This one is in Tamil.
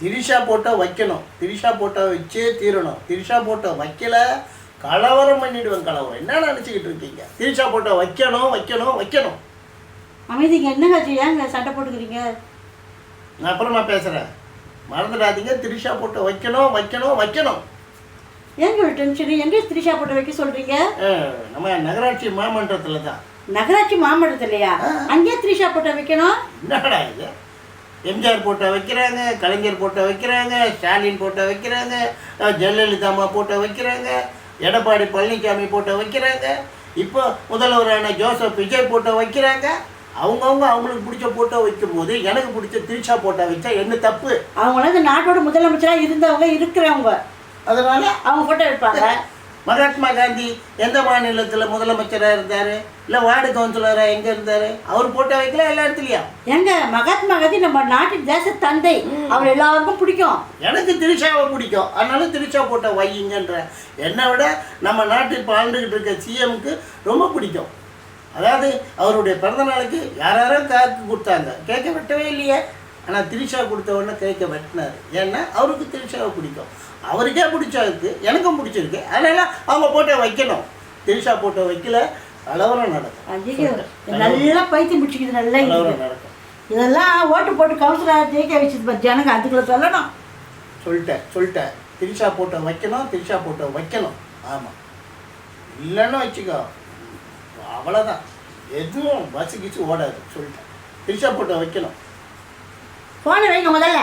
திரிஷா போட்டோ வைக்கணும், திரிஷா போட்டோ வச்சே தீரணும். திரிஷா போட்டோ வைக்கல கலவரம் பண்ணிவிடுவேன். கலவரம் என்ன நினச்சிக்கிட்டு இருக்கீங்க? திரிஷா போட்டோ வைக்கணும் வைக்கணும் வைக்கணும். அமைதிங்க, என்னங்க ஏங்க சண்டை போட்டுக்கிறீங்க? நான் அப்புறமா பேசுகிறேன், மறந்துடாதீங்க. திரிஷா போட்டோ வைக்கணும் வைக்கணும் வைக்கணும். ஏங்க ஒரு டென்ஷன்? எங்கே திரிஷா போட்டோ வைக்க சொல்கிறீங்க? நம்ம நகராட்சி மாமன்றத்தில் தான். நகராட்சி மாமன்றத்திலையா? அங்கேயே திரிஷா போட்டோ வைக்கணும்? என்னடா இது? எம்ஜிஆர் போட்டோ வைக்கிறாங்க, கலைஞர் போட்டோ வைக்கிறாங்க, ஸ்டாலின் போட்டோ வைக்கிறாங்க, ஜெயலலிதா அம்மா போட்டோ வைக்கிறாங்க, எடப்பாடி பழனிசாமி போட்டோ வைக்கிறாங்க, இப்போ முதல்வரான ஜோசப் விஜய் போட்டோ வைக்கிறாங்க. அவங்களுக்கு பிடிச்ச போட்டோ வைக்கும்போது எனக்கு பிடிச்ச திரிஷா போட்டோ வச்சா என்ன தப்பு? அவங்களாம் இந்த நாட்டோட முதலமைச்சராக இருந்தவங்க, இருக்கிறவங்க, அதனால அவங்க போட்டோ வைப்பாங்க. மகாத்மா காந்தி எந்த மாநிலத்தில் முதலமைச்சராக இருந்தார், இல்லை வார்டு கவுன்சிலராக எங்கே இருந்தார்? அவர் போட்டோ வைக்கல எல்லா இடத்துலையும். எங்க மகாத்மா காந்தி நம்ம நாட்டின் தேச தந்தை, அவர் எல்லாருக்கும் பிடிக்கும். எனக்கு திரிஷாவை பிடிக்கும், அதனால திரிஷா போட்டோ வையுங்கன்ற. என்னை விட நம்ம நாட்டில் இப்போ ஆண்டுகிட்டு இருக்க சிஎம்க்கு ரொம்ப பிடிக்கும். அதாவது அவருடைய பிறந்த நாளுக்கு யாரும் கேக்கு கொடுத்தாங்க, கேட்க வெட்டவே இல்லையே. ஆனால் திரிஷா கொடுத்த உடனே கேட்க வெட்டினார். ஏன்னா அவருக்கு திரிஷாவை பிடிக்கும், அவருக்கே பிடிச்சிருக்கு, எனக்கும் பிடிச்சிருக்கு. அதனால் அவங்க போட்டோ வைக்கணும். திரிஷா போட்டோ வைக்கல கலவரம் நடக்கும். நல்லா பைத்தியம் பிடிச்சிக்கிது, நல்லா கலவரம் நடக்கும். இதெல்லாம் ஓட்டு போட்டு கவுன்சிலர் ஜெயிக்க வச்சது ஜனங்க, அதுக்குள்ள சொல்லணும். சொல்லிட்டேன் திரிஷா போட்டோ வைக்கணும், திரிஷா போட்டோ வைக்கணும். ஆமாம், இல்லைன்னு வச்சுக்கோ அவ்வளோதான், எதுவும் பஸ்ஸு கிச்சு ஓடாது. சொல்லிட்டேன் திரிஷா போட்டோ வைக்கணும். போன வைங்க முதல்ல.